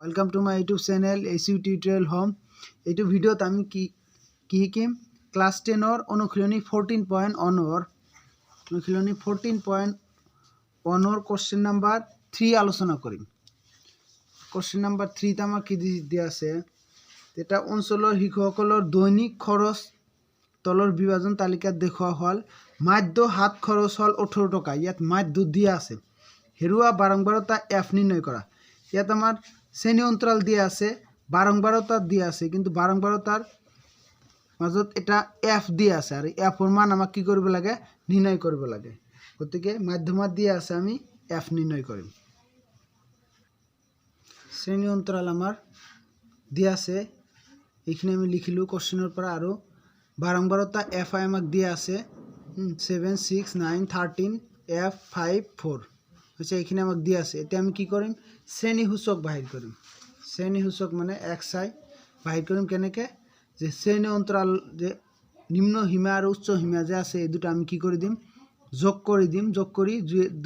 Welcome to my YouTube channel Tutorial Home. এইটো ভিডিওত আমি কি শিকিম ক্লাস 10 or অনুশীলনী 14.1 or অনুশীলনী 14.1 or কোশ্চেন নাম্বার 3 আলোচনা কৰিম। কোশ্চেন নাম্বাৰ 3 তে আমাৰ কি দিয়া আছে এটা অঞ্চলৰ শিক্ষকসকলৰ দৈনিক খৰচ তলৰ বিভাজন তালিকাত দেখুওৱা হল মাধ্য হাত খৰচ হল 18 টকা। ইয়াত মাধ্য দিয়া আছে হেৰুৱা বাৰংবাৰতা এফ নিৰ্ণয় কৰা। ইয়াত আমাৰ শ্ৰেণী অন্তৰাল দিয়া আছে বাৰংবাৰতা দিয়া আছে কিন্তু বাৰংবাৰতাৰ মাজত এটা এফ দিয়া আছে আৰু এফৰ মান আমাক কি কৰিব লাগে নিৰ্ণয় কৰিব লাগে। গতিকে মাধ্যমত দিয়া আছে আমি এফ নিৰ্ণয় কৰিম। শ্ৰেণী অন্তৰাল আমাৰ দিয়া আছে এইখিনি আমি লিখিলো কোশ্চেনৰ পৰা আৰু বাৰংবাৰতা এফ আই আমাক দিয়া আছে 7 6 9 13 এফ 5 4 হৈছে এইখিনি আমাক দিয়া আছে। এতিয়া আমি কি কৰিম শ্ৰেণী সূচক বাহিৰ কৰিম। শ্ৰেণী সূচক মানে এক্স আই বাহিৰ কৰিম কেনেকৈ যে শ্ৰেণী অন্তৰাল যে নিম্ন সীমা আৰু উচ্চ সীমা যে আছে এই দুটা আমি কি কৰি দিম যোগ কৰি দিম। যোগ কৰি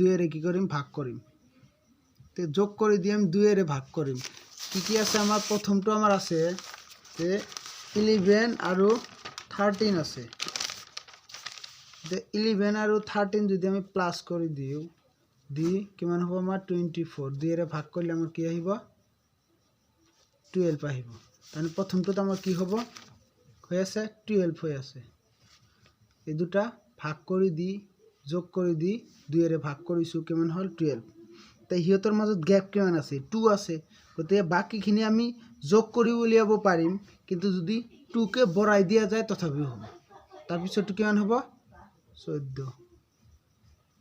2 এৰে কি কৰিম ভাগ কৰিম। তে যোগ কৰি দিম 2 এৰে ভাগ কৰিম। কি আছে আমাৰ প্ৰথমটো আমাৰ আছে যে 11 আৰু 13 আছে। তে 11 আৰু 13 যদি আমি প্লাস কৰি দিও দি কিমান হ'ব আমাৰ 24 2 এৰে ভাগ কৰিলে আমাৰ কি আহিব 12 আহিব। মানে প্ৰথমটো আমাৰ কি হ'ব হৈ আছে 12 হৈ আছে। এই দুটা ভাগ কৰি দি যোগ কৰি দি 2 এৰে ভাগ কৰিছো কিমান হল 12। তাই হিয়তৰ মাজত গ্যাপ কিমান আছে 2 আছে। গতিকে বাকিখিনি আমি যোগ কৰি উলিয়াব পাৰিম কিন্তু যদি 2 কে বঢ়াই দিয়া যায় তথাপিও হ'ব। তাৰ পিছটো কিমান হ'ব 14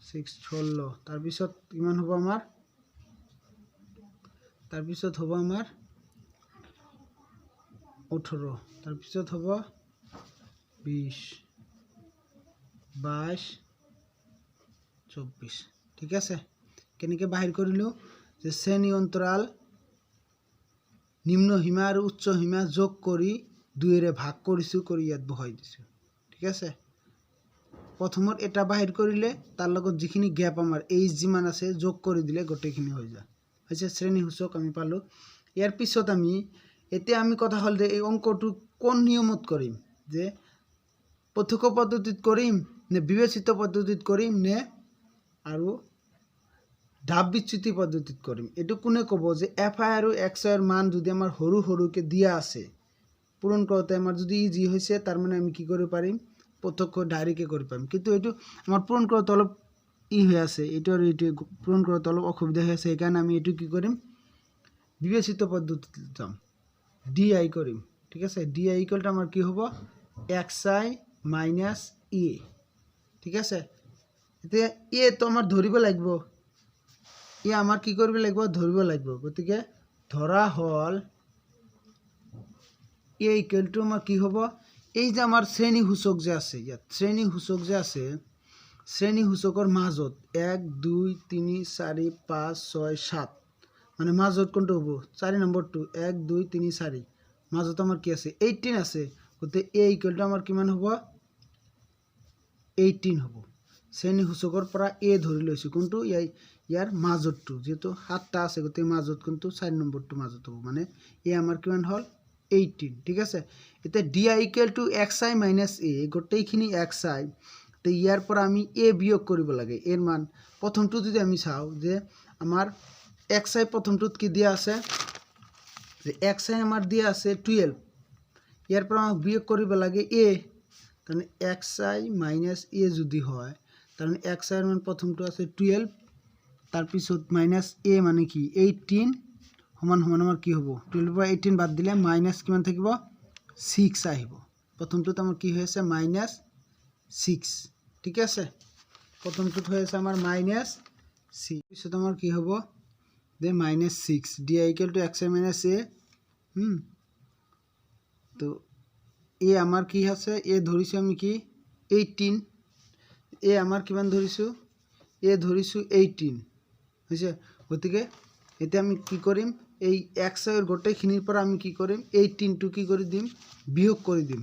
6 16 তাৰ পিছত কিমান হ'ব আমাৰ তাৰ পিছত হ'ব আমাৰ 18 তাৰ পিছত হ'ব 20 22 24 ঠিক আছে। কেনেকৈ বাহিৰ কৰিলো যে শ্ৰেণী অন্তৰাল নিম্ন সীমা আৰু উচ্চ সীমা যোগ কৰি 2 এৰে ভাগ কৰিছো কৰি ইয়াত বহাই দিছো ঠিক আছে। প্ৰথমত এটা বাহিৰ কৰিলে তাৰ লগত যিখিনি গ্যাপ আমাৰ এইচ যিমান আছে যোগ কৰি দিলে গোটেইখিনি হৈ যায় হৈছে শ্ৰেণী সূচক আমি পালো। ইয়াৰ পিছত আমি এতিয়া আমি কথা হল যে এই অঙ্কটো কোন নিয়মত কৰিম যে প্ৰত্যক্ষ পদ্ধতিত কৰিম নে বিবেচিত পদ্ধতিত কৰিম নে আৰু ঢাপ বিচ্যুতি পদ্ধতিত কৰিম। এটো কোনে ক'ব যে এফ আই আৰু এক্স আই এৰ মান যদি আমাৰ সৰু সৰুকে দিয়া আছে পূরণ করতে আমার যদি ইজি হয়েছে তার মানে আমি কি করে পারিম প্রত্যক্ষ ডাইরেক্টে করে পারিম। কিন্তু এটু আমার পূরণ করতে অলপ হয়ে আছে এটু আর এটু পূরণ করতে অলপ অসুবিধা হয়ে আছে এই কারণে আমি এটু কি করিম বিবেচিত পদ্ধতিতে যাম ডি আই করিম ঠিক আছে। ডি আই ইকুয়ালটা আমার কি হবো এক্স আই মাইনাস এ ঠিক আছে। এতিয়া এ তো আমার ধরিব লাগবে এ আমার কি করবে লাগবে ধরিব লাগবে। গতিকে ধরা হল এ ইকুয়াল টু আমার কি হবো এই যে আমার শ্রেণী সূচক যে আছে ইয়াত শ্রেণী সূচক যে আছে শ্রেণী সূচকৰ মাজত 1 2 3 4 5 6 7 মানে মাজত কোনটো হবো 4 নম্বৰটো 1 2 3 4 মাজত আমার কি আছে 18 আছে। গতে এ ইকুয়াল টু আমার কিমান হবো 18 হবো। শ্রেণী সূচকৰ পৰা এ ধৰি লৈছো কোনটো ইয়াৰ মাজতটো যেহেতু 7টা আছে গতে মাজত কোনটো 4 নম্বৰটো মাজত হবো মানে এ আমার কিমান হল 18 ঠিক আছে। এটা D I equal to X I minus A গোটেইখিনি এক্স আই তো ইয়াৰ পৰা আমি এ বিয়োগ কৰিব লাগে এৰ মান প্ৰথমটো যদি আমি চাও যে আমাৰ এক্স আই প্ৰথমটোত কি দিয়া আছে যে এক্স আই আমাৰ দিয়া আছে 12 ইয়াৰ পৰা আমাক বিয়োগ কৰিব লাগে এ তাহলে এক্স আই মাইনাস এ যদি হয় তাহলে এক্স আই এর মান প্ৰথমটো আছে 12 তার পিছত মাইনাস এ মানে কি 18 সমান সমান আমার কি হবো 12 পৰা 18 বাদ দিলে মাইনাস কিমান থাকিব 6 আহিব। প্রথমটোত আমার কি হয়েছে মাইনাস 6 ঠিক আছে। প্রথমটোত হয়েছে আমার মাইনাস 6 পিছত আমার কি হবো যে minus 6 D I equal to X I minus A তো এ আমার কি আছে এ ধরিছো আমি কি 18 এ আমার কিমান ধরিছো এ ধরিছো 18 হইছে। গতিকে এতিয়া আমি কি কৰিম এই এক্স আই এৰ গোটেইখিনিৰ পৰা আমি কি কৰিম 18 টো কি কৰি দিম বিয়োগ কৰি দিম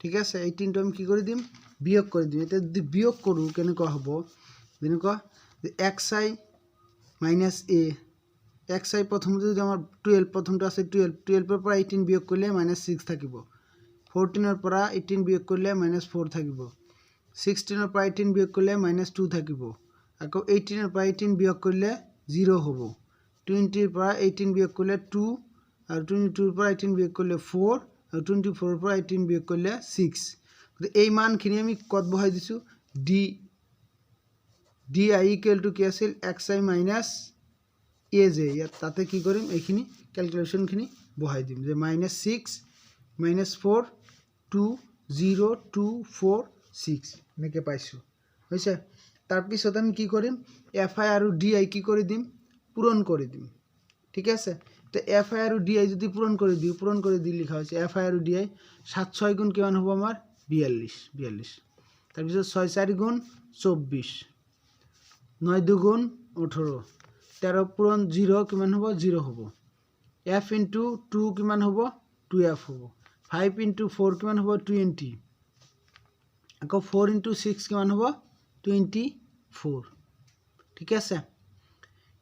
ঠিক আছে। 18 টো আমি কি কৰি দিম বিয়োগ কৰি দিম। এতিয়া যদি বিয়োগ কৰো কেনেকুৱা হ'ব যেনেকুৱা x I minus A xi প্ৰথমতে যদি আমাৰ 12 প্ৰথমটো আছে 12 12 ৰ পৰা 18 বিয়োগ কৰিলে -6 থাকিব 14 ৰ পৰা 18 বিয়োগ কৰিলে -4 থাকিব 16 ৰ পৰা 18 বিয়োগ কৰিলে -2 থাকিব আকৌ 18 ৰ পৰা 18 বিয়োগ কৰিলে 0 হ'ব 20 ৰ পৰা 18 বিয়োগ কৰিলে 2 আৰু 22 ৰ পৰা 18 বিয়োগ কৰিলে 4 আৰু 24 ৰ পৰা 18 বিয়োগ কৰিলে 6 এই মানখিনি আমি কত বহাই দিছো di ইকুৱেল টু কি আছিল xi মাইনাস aj ইয়াত তাতে কি কৰিম এইখিনি ক্যালকুলেশনখিনি বহাই দিম যে -6 -4 2 0 2 4 6 এনেকে পাইছো হৈছে তাৰ পিছত আমি কি কৰিম fi আৰু di কি কৰি দিম পূৰণ কৰি দিম ঠিক আছে তো fi আৰু di যদি পূৰণ কৰি দি লিখা হৈছে fi আৰু di 7 6 গুণ কিমান হ'ব আমাৰ 42 তাৰ পিছত 6 4 গুণ 24 9 2 গুণ 18 13 পূৰণ 0 কিমান হ'ব 0 হ'ব f into 2 কিমান হ'ব 2f হ'ব 5 into 4 কিমান হ'ব 20 আকৌ 4 into 6 কিমান হ'ব 24 ঠিক আছে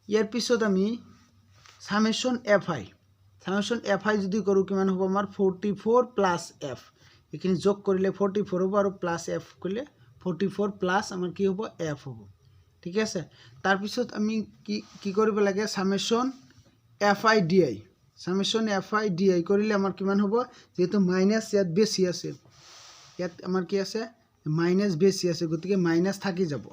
ইয়াৰ পিছত আমি summation fi যদি কৰো কিমান হ'ব আমাৰ 44 plus f এখিনি যোগ কৰিলে 44 হ'ব আৰু প্লাস f কৰিলে 44 প্লাস আমাৰ কি হ'ব f হ'ব ঠিক আছে তাৰ পিছত আমি কি কৰিব লাগে summation fi di কৰিলে আমাৰ কিমান হ'ব যেটো মাইনাস ইয়াত বেছি আছে ইয়াত আমাৰ কি আছে মাইনাস বেছি আছে গতিকে মাইনাস থাকি যাব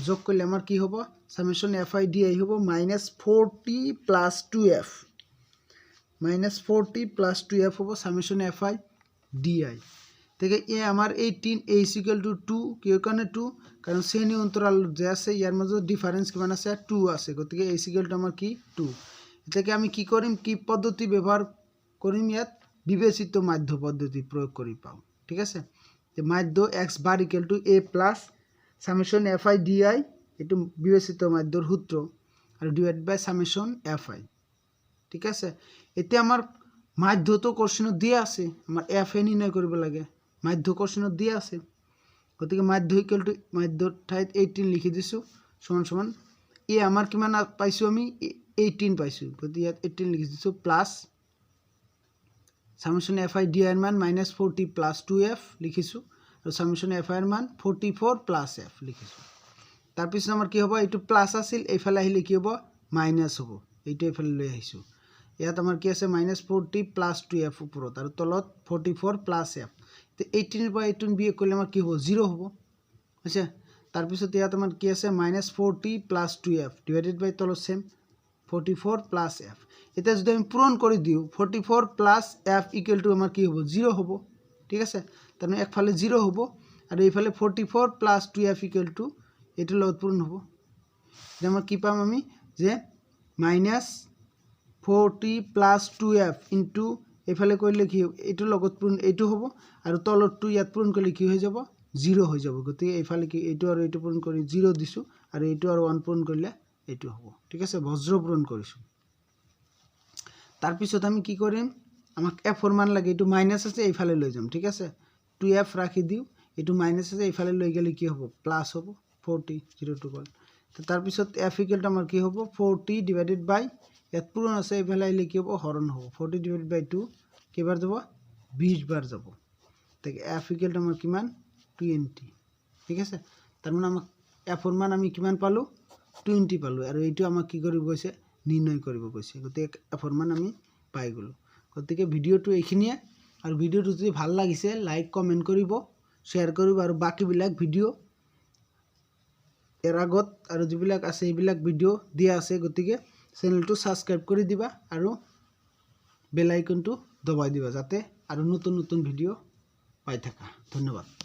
যোগ কৰিলে আমাৰ কি হ'ব summation fi di হ'ব -40 plus 2f -40 plus 2f হ'ব summation fi di থেকে এ আমাৰ 18 a is equal to 2 কিয় কাৰণে 2 কাৰণ শ্ৰেণী অন্তৰাল যে আছে ইয়াৰ মাজত ডিফাৰেন্স কিমান আছে 2 আছে গতিকে a is equal to আমাৰ কি 2 এটাকে আমি কি কৰিম কি পদ্ধতি ব্যৱহাৰ কৰিম ইয়াত বিবেচিত মাধ্য পদ্ধতি প্ৰয়োগ কৰি পাও ঠিক আছে তে মাধ্য x bar equal to a plus summation fi di এটো বিবেচিত মাধ্যৰ সূত্ৰ আৰু ডিভাইড বাই summation fi ঠিক আছে এতিয়া আমাৰ মাধ্যটো কোশ্চেনত দিয়া আছে আমাৰ fa নিৰ্ণয় কৰিব লাগে মাধ্য কোশ্চেনত দিয়া আছে গতিকে মাধ্য ইকুৱেল টু মাধ্য ঠাইত 18 লিখি দিছো সমান সমান এ আমাৰ কিমান পাইছো আমি 18 পাইছো গতিকে ইয়াত 18 লিখি দিছো প্লাস summation fi di এর মান -40 plus 2f লিখিছো আৰু summation fi এৰ মান 44 plus f লিখিছো তাৰ পিছত আমাৰ কি হ'ব এটো প্লাস আছিল এইফালে আহিলে কি হ'ব মাইনাস হ'ব এইটো এইফালে লৈ আহিছো ইয়াত আমাৰ কি আছে -40 plus 2f ওপৰত আৰু তলত 44 plus f তে 18 ৰ পৰা 18 বিয়োগ কৰিলে আমাৰ কি হ'ব 0 হ'ব হৈছে তাৰ পিছত ইয়াত আমাৰ কি আছে -40 plus 2f ডিভাইডেড বাই তলত সেম 44 plus f এটা যদি আমি পূৰণ কৰি দিও 44 plus f ইকুৱেল টু আমাৰ কি হ'ব 0 হ'ব ঠিক আছে তাৰমানে একফালে 0 হ'ব আৰু এইফালে 44 plus 2f ইকুৱেল টু এটো লগত পূৰণ হ'ব যে আমাৰ কি পাম আমি যে -40 plus 2f into এফালে কৰিলে কি এটো লগত পূৰণ এটো হ'ব আৰু তলৰটো ইয়াত পূৰণ কৰিলে কি হৈ যাব 0 হৈ যাব গতিকে এফালে কি এটো আৰু এটো পূৰণ কৰি 0 দিছো আৰু এটো আৰু 1 পূৰণ কৰিলে এটো হ'ব ঠিক আছে বজ্ৰ পূৰণ কৰিছো তাৰ পিছত আমি কি কৰিম আমাক f এর মান লাগে এটো মাইনাস আছে এইফালে লৈ যাম ঠিক আছে 2f ৰাখি দিও এটো মাইনাস আছে এইফালে লৈ গেলে কি হ'ব প্লাস হ'ব 40 0 টু গল তাৰ পিছত f ইকুৱেল টু আমাৰ কি হ'ব 40 ডিভাইডেড বাই ইয়াত পূৰণ আছে এইফালে আহিলে কি হ'ব হৰণ হ'ব 40 ডিভাইডেড বাই 2 কেবাৰ যাব 20 বাৰ যাব তাকে f ইকুৱেল টু আমাৰ কিমান 20 ঠিক আছে তাৰ মানে আমাক f এৰ মান আমি কিমান পালো 20 পালো আৰু এইটো আমাক কি কৰিব কৈছে নিৰ্ণয় কৰিব কৈছে গতিকে f এৰ মান আমি পাই গলো গতিকে ভিডিওটো এইখিনিয়ে আৰু ভিডিওটো যদি ভাল লাগিছে লাইক কমেন্ট কৰিব শেয়াৰ কৰিব আৰু বাকি বিলাক ভিডিও এৰ আগত আৰু যিবিলাক আছে এইবিলাক ভিডিও দিয়া আছে গতিকে চেনেলটো সাবস্ক্ৰাইব কৰি দিবা আৰু বেল আইকনটো দবাই দিবা যাতে আৰু নতুন নতুন ভিডিও পাই থাকা ধন্যবাদ।